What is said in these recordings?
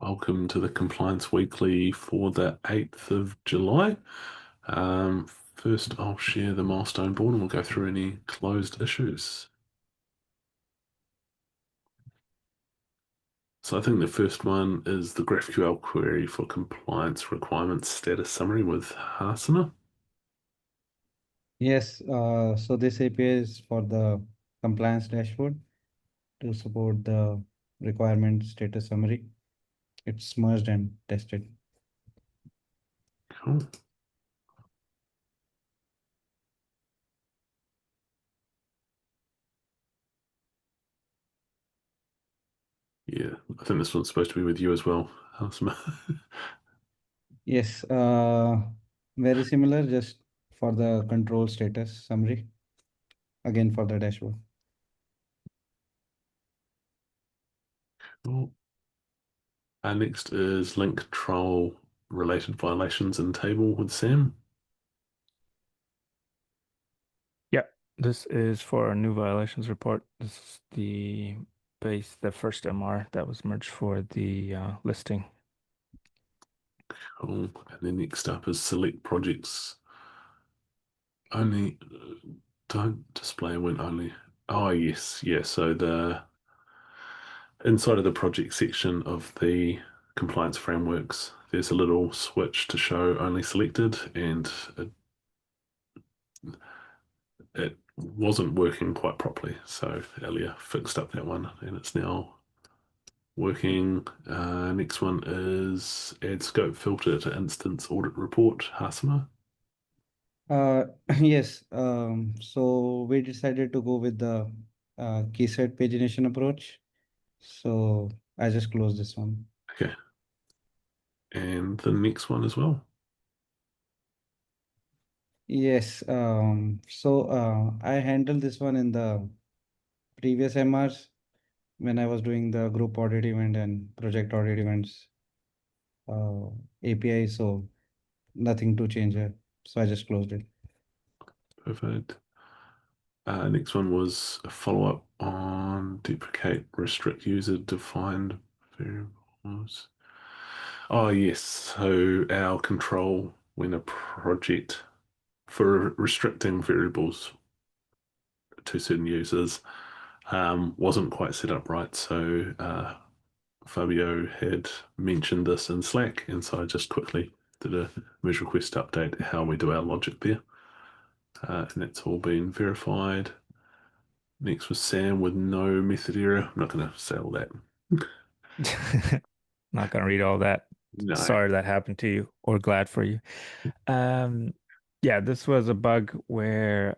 Welcome to the Compliance Weekly for the 8th of July. First, I'll share the milestone board and we'll go through any closed issues. So I think the first one is the GraphQL query for compliance requirements status summary with Hasana. Yes, so this API is for the compliance dashboard to support the requirement status summary. It's merged and tested. Cool. Yeah, I think this one's supposed to be with you as well, Hasana. Yes, very similar, just for the control status summary, again for the dashboard. Cool. Next is link control related violations in table with Sam. Yeah, this is for our new violations report. This is the first MR that was merged for the listing. Cool. And then next up is select projects. Only don't display when only. Oh, yes. Yeah. So the inside of the project section of the compliance frameworks, there's a little switch to show only selected, and it wasn't working quite properly. So Elia fixed up that one and it's now working. Next one is add scope filter to instance audit report, Hasima. Yes, so we decided to go with the key set pagination approach. So I just closed this one. Okay. And the next one as well. Yes, so I handled this one in the previous MRs when I was doing the group audit event and project audit events API, so nothing to change here. So I just closed it. Perfect. Next one was a follow-up on deprecate restrict user defined variables. Oh, yes. So our control when a project for restricting variables to certain users wasn't quite set up right. So Fabio had mentioned this in Slack, and so I just quickly did a merge request update how we do our logic there. And that's all been verified. Next was Sam with no method error. I'm not going to say all that. Not gonna read all that. No. Sorry that happened to you, or glad for you. Yeah, this was a bug where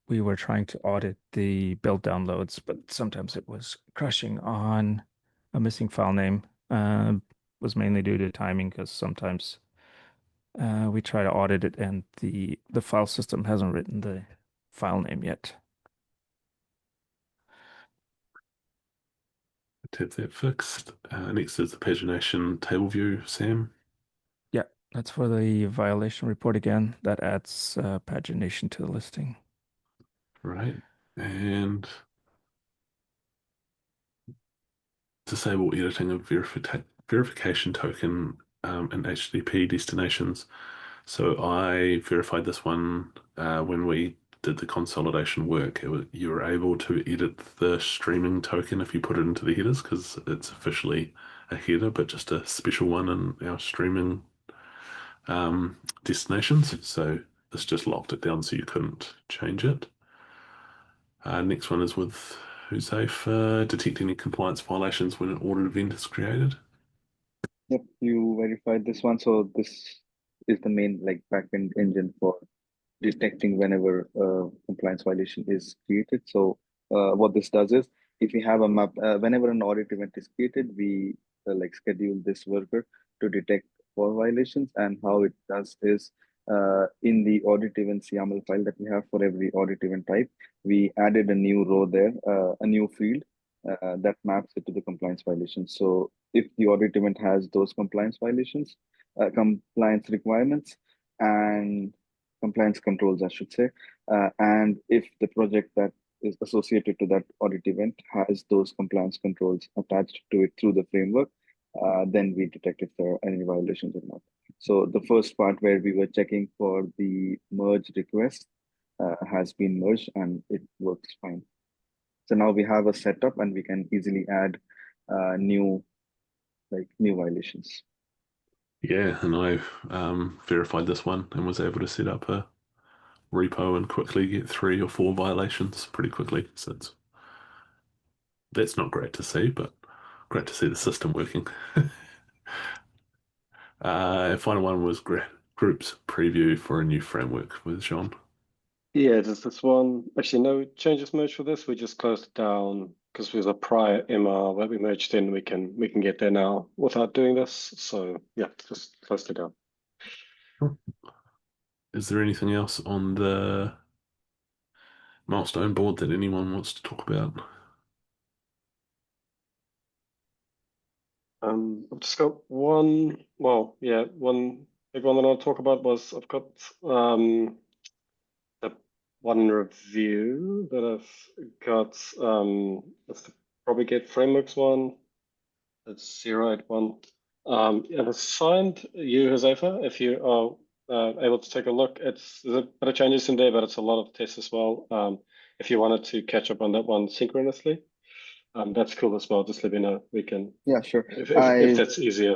we were trying to audit the build downloads, but sometimes it was crashing on a missing file name. Was mainly due to timing because sometimes we try to audit it and the file system hasn't written the file name yet. Have that fixed. Next is the pagination table view, Sam. Yeah, that's for the violation report again. That adds pagination to the listing. Right. And disable editing of verification token in HTTP destinations. So I verified this one when we did the consolidation work. You were able to edit the streaming token if you put it into the headers because it's officially a header, but just a special one in our streaming destinations. So this just locked it down so you couldn't change it. Next one is with Husafe, detect any compliance violations when an audit event is created. Yep, you verified this one. So this is the main like backend engine for detecting whenever a compliance violation is created. So what this does is, if we have a map, whenever an audit event is created, we like schedule this worker to detect for violations. And how it does is, in the audit event YAML file that we have for every audit event type, we added a new row there, a new field that maps it to the compliance violations. So if the audit event has those compliance violations, compliance requirements, and compliance controls, I should say. And if the project that is associated to that audit event has those compliance controls attached to it through the framework, then we detect if there are any violations or not. So the first part where we were checking for the merge request has been merged and it works fine. So now we have a setup and we can easily add new violations. Yeah, and I verified this one and was able to set up a repo and quickly get 3 or 4 violations pretty quickly. So that's not great to see, but great to see the system working. Final one was groups preview for a new framework with Jean. Yeah, there's this one. Actually, no changes merged for this. We just closed it down because there's a prior MR that we merged in. We can get there now without doing this. So yeah, just closed it down. Is there anything else on the milestone board that anyone wants to talk about? I've just got one. Well, yeah, one big one that I'll talk about was I've got the one review that I've got. That's the Propagate Frameworks one. That's 081. I've assigned you, Josefa, if you are able to take a look. There's a bit of changes in there, but it's a lot of tests as well. If you wanted to catch up on that one synchronously, that's cool as well. Just let me know. We can, Yeah, sure. if that's easier.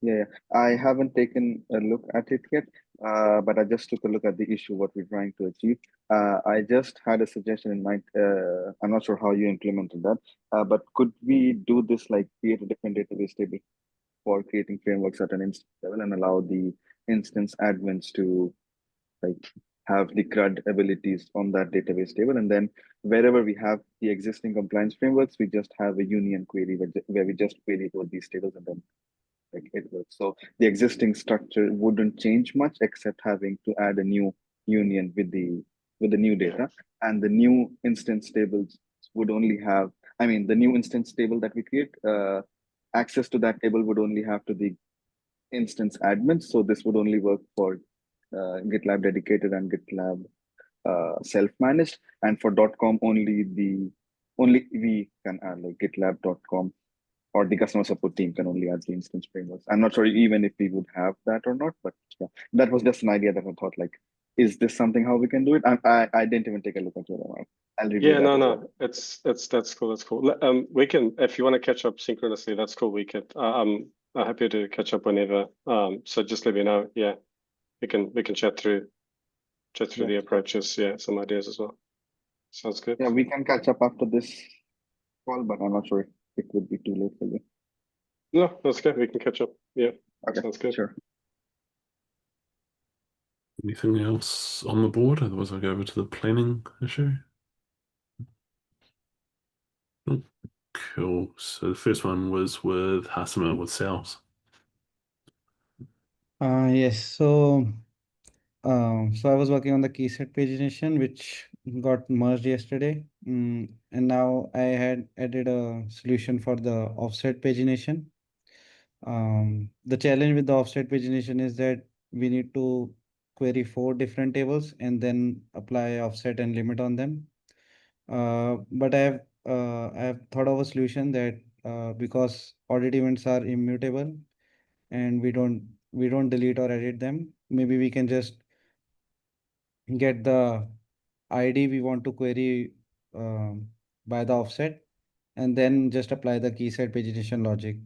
Yeah, I haven't taken a look at it yet, but I just took a look at the issue, what we're trying to achieve. I just had a suggestion in mind. I'm not sure how you implemented that, but could we do this like create a different database table for creating frameworks at an instance level and allow the instance admins to like have the CRUD abilities on that database table, and then wherever we have the existing compliance frameworks, we just have a union query where we just query both these tables and then like it works. So the existing structure wouldn't change much except having to add a new union with the new data, and the new instance tables would only have. I mean, the new instance table that we create, access to that table would only have to the instance admins. So this would only work for GitLab dedicated and GitLab self-managed, and for .com only we can add like GitLab.com or the customer support team can only add the instance frameworks. I'm not sure even if we would have that or not, but yeah, that was just an idea that I thought like, is this something how we can do it? I didn't even take a look at your MR. I'll review Yeah, that no, as no, well. that's cool. That's cool. We can, if you want to catch up synchronously, that's cool. We could. I'm happy to catch up whenever. So just let me know. Yeah, we can chat through Yeah. the approaches. Yeah, some ideas as well. Sounds good. Yeah, we can catch up after this call, but I'm not sure if it would be too late for you. No, that's good. We can catch up. Yeah, Okay, sounds good. sure. Anything else on the board? Otherwise, I'll go over to the planning issue. Oh, cool. So the first one was with Hasima with sales. Yes, so I was working on the key set pagination, which got merged yesterday. And now I had added a solution for the offset pagination. The challenge with the offset pagination is that we need to query 4 different tables and then apply offset and limit on them. But I have thought of a solution that because audit events are immutable and we don't delete or edit them, maybe we can just get the ID we want to query by the offset and then just apply the key set pagination logic.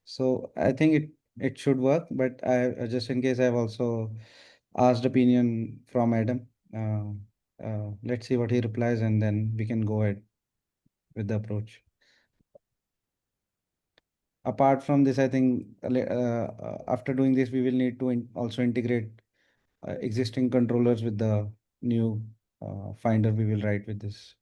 So I think it should work, but I just in case I've also asked opinion from Adam. Let's see what he replies and then we can go ahead with the approach. Apart from this, I think after doing this, we will need to also integrate existing controllers with the new finder we will write with this.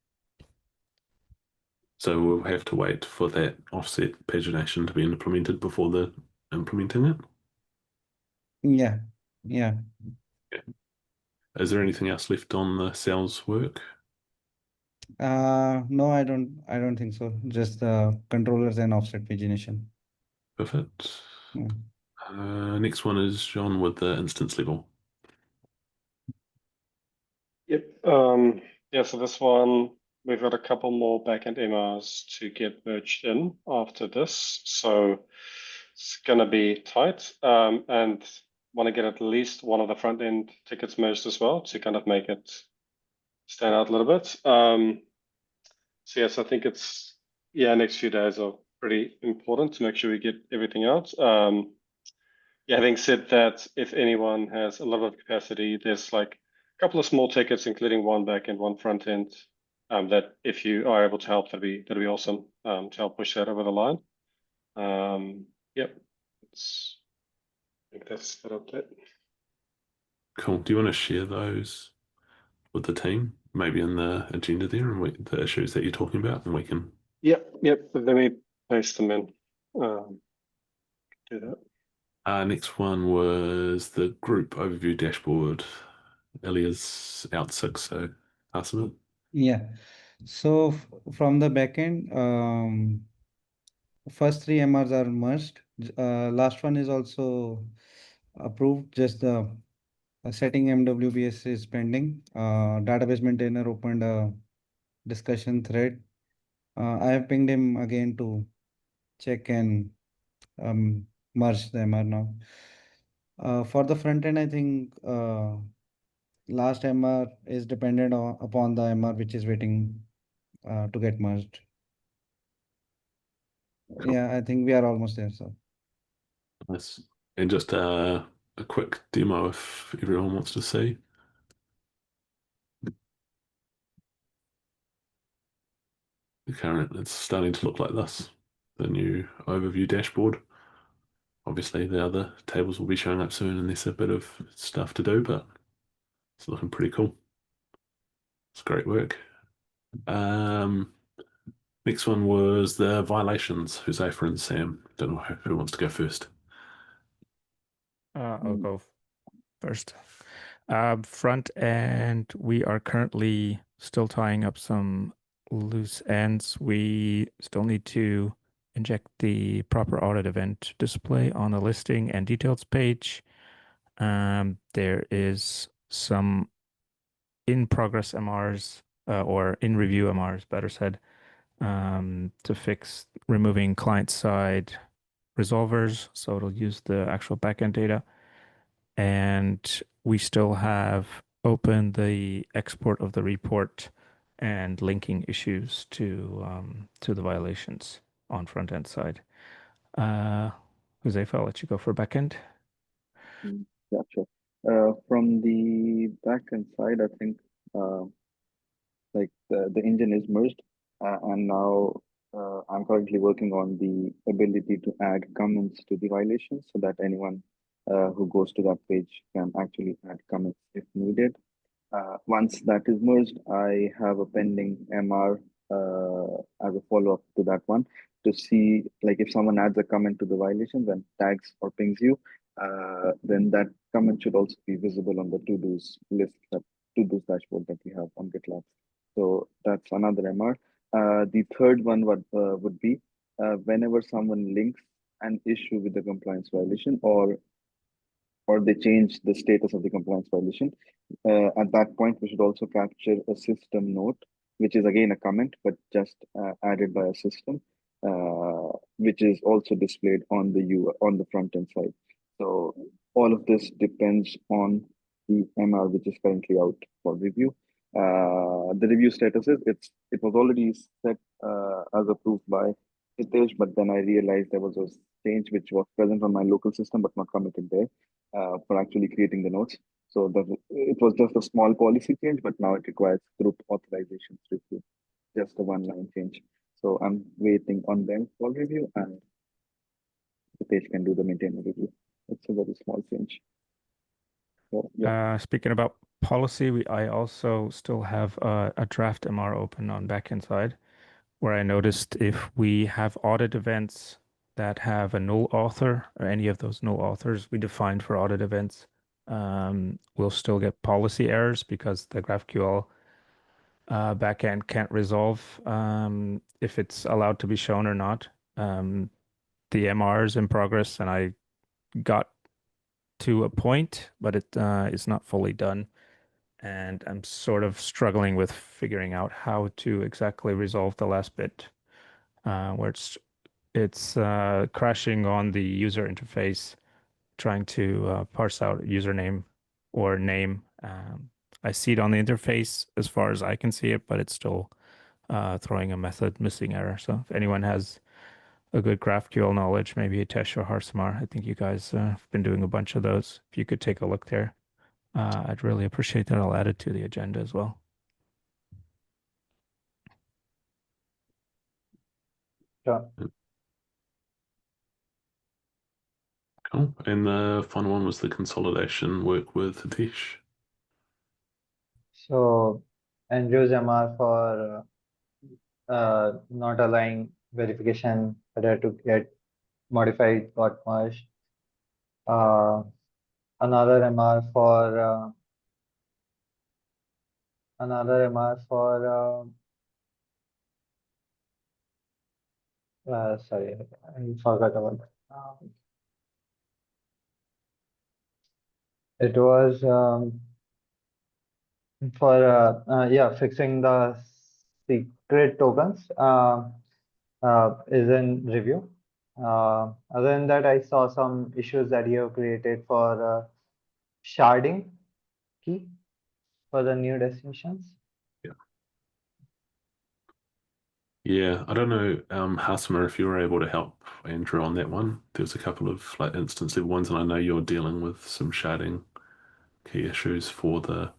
So we'll have to wait for that offset pagination to be implemented before the implementing it. Yeah, yeah. Is there anything else left on the sales work? No, I don't think so. Just the controllers and offset pagination. Perfect. Yeah. Next one is John with the instance level. Yep. Yeah. So this one, we've got a couple more backend MRs to get merged in after this. So it's going to be tight, and want to get at least one of the front end tickets merged as well to kind of make it stand out a little bit. So yes, I think it's, yeah, next few days are pretty important to make sure we get everything out. Yeah, having said that, if anyone has a lot of capacity, there's like a couple of small tickets, including one back end, one front end, that if you are able to help, that'd be awesome, to help push that over the line. Yep, I think that's that update. Cool. Do you want to share those with the team? Maybe in the agenda there and the issues that you're talking about, and we can. Yep. Let me paste them in. Do that. Next one was the group overview dashboard. Ilya's out sick, so pass him it. Yeah. So from the backend, first three MRs are merged. Last one is also approved. Just the setting MWBS is pending. Database maintainer opened a discussion thread. I have pinged him again to check and merge the MR now. For the front end, I think last MR is dependent upon the MR which is waiting to get merged. Cool. Yeah, I think we are almost there. So Nice. And just a quick demo if everyone wants to see. Current, it's starting to look like this, the new overview dashboard. Obviously, the other tables will be showing up soon, and there's a bit of stuff to do, but it's looking pretty cool. It's great work. Next one was the violations. Huzaifa and Sam. Don't know who wants to go first. I'll go first. Front end, we are currently still tying up some loose ends. We still need to inject the proper audit event display on the listing and details page. There is some in progress MRs, or in review MRs, better said, to fix removing client side resolvers. So it'll use the actual backend data. And we still have open the export of the report and linking issues to the violations on front end side. Josefa, I'll let you go for backend. Yeah, sure. From the backend side, I think like the engine is merged, and now I'm currently working on the ability to add comments to the violations so that anyone who goes to that page can actually add comments if needed. Once that is merged, I have a pending MR as a follow-up to that one to see like if someone adds a comment to the violations and tags or pings you, then that comment should also be visible on the to-dos list, that to-dos dashboard that we have on GitLab. So that's another MR. The third one would be whenever someone links an issue with the compliance violation or they change the status of the compliance violation. At that point, we should also capture a system note, which is again a comment, but just added by a system, which is also displayed on on the front end side. So all of this depends on the MR, which is currently out for review. The review status is it was already set as approved by Hitesh, but then I realized there was a change which was present on my local system but not committed there for actually creating the notes. So it was just a small policy change, but now it requires group authorizations review, just a one-line change. So I'm waiting on them for review, and the page can do the maintainer review. It's a very small change. So yeah. Speaking about policy, I also still have a draft MR open on backend side, where I noticed if we have audit events that have a null author or any of those null authors we defined for audit events, we'll still get policy errors because the GraphQL backend can't resolve if it's allowed to be shown or not. The MR is in progress, and I got to a point, but it is not fully done. And I'm sort of struggling with figuring out how to exactly resolve the last bit, where it's It's crashing on the user interface, trying to parse out username or name. I see it on the interface as far as I can see it, but it's still throwing a method missing error. So if anyone has a good GraphQL knowledge, maybe Hitesh or Harsimar, I think you guys have been doing a bunch of those. If you could take a look there, I'd really appreciate that. I'll add it to the agenda as well. Sure. Cool. And the final one was the consolidation work with Hitesh. So Andrew's MR for not allowing verification header to get modified got merged. Another MR for sorry, I forgot about that. It was for yeah, fixing the secret tokens is in review. Other than that, I saw some issues that you have created for sharding key for the new destinations. Yeah, I don't know, Hasima, if you were able to help Andrew on that one. There's a couple of like instance level ones, and I know you're dealing with some sharding key issues for the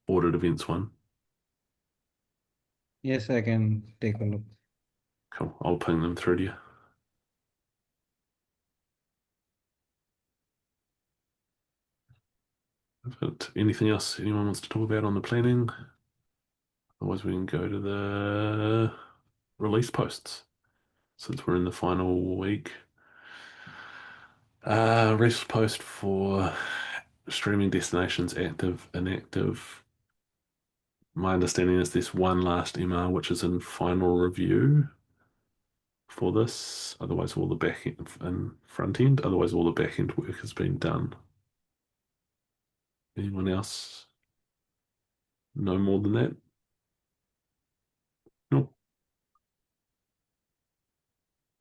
audit events one. Yes, I can take a look. Cool. I'll ping them through to you. But anything else anyone wants to talk about on the planning? Otherwise, we can go to the release posts since we're in the final week. Release post for streaming destinations active, inactive. My understanding is this one last MR which is in final review for this. Otherwise, all the back end and front end. Otherwise, all the back end work has been done. Anyone else know more than that? Nope.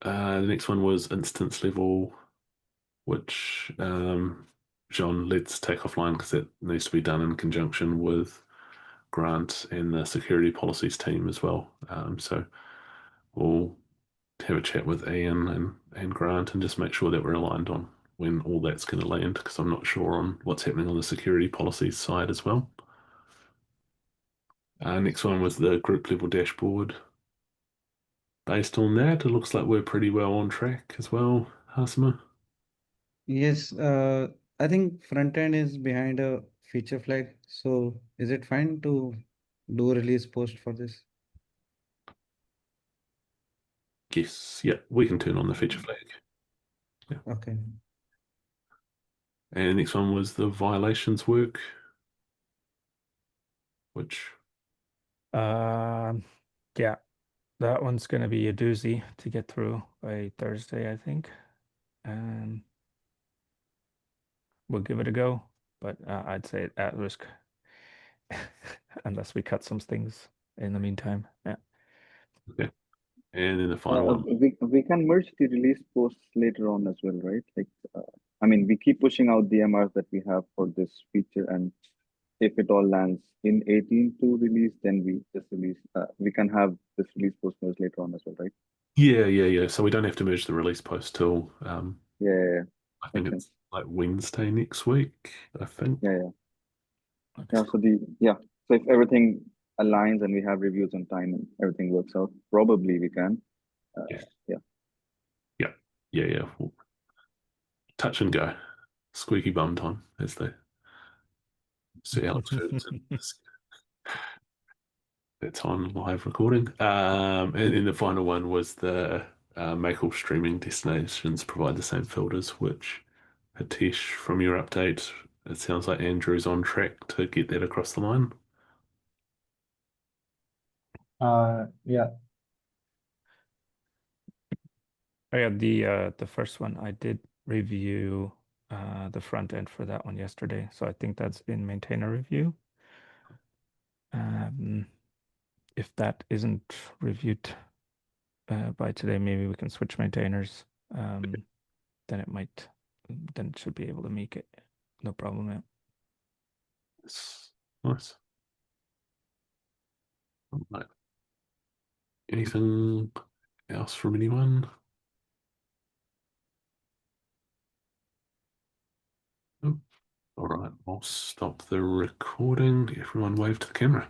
The next one was instance level, which John, let's take offline because it needs to be done in conjunction with Grant and the security policies team as well. So we'll have a chat with Ian and Grant and just make sure that we're aligned on when all that's going to land because I'm not sure on what's happening on the security policies side as well. Next one was the group level dashboard. Based on that, it looks like we're pretty well on track as well, Hasima. Yes, I think front end is behind a feature flag. So is it fine to do a release post for this? Yes, yeah, we can turn on the feature flag. Okay. And the next one was the violations work, which Yeah, that one's going to be a doozy to get through by Thursday, I think. We'll give it a go, but I'd say at risk unless we cut some things in the meantime. Yeah. okay. And then the final one. We can merge the release posts later on as well, right? Like, I mean, we keep pushing out the MRs that we have for this feature, and if it all lands in 18 to release, then we just release. We can have this release post merge later on as well, right? Yeah. So we don't have to merge the release post till Yeah, I think makes it's sense. like Wednesday next week, I think. Yeah. Okay. So if everything aligns and we have reviews on time and everything works out, probably we can. Yes. Yeah. Yeah. Well, touch and go. Squeaky bum time, as they say Alex Ferguson. That's on live recording. And then the final one was the make all streaming destinations provide the same filters, which Hitesh, from your update, it sounds like Andrew's on track to get that across the line. Yeah. Oh, yeah, the first one I did review the front end for that one yesterday, so I think that's in maintainer review. If that isn't reviewed by today, maybe we can switch maintainers. Then it should be able to make it. No problem. Yeah. It's nice. Right. Anything else from anyone? Nope. All right, I'll stop the recording. Everyone wave to the camera.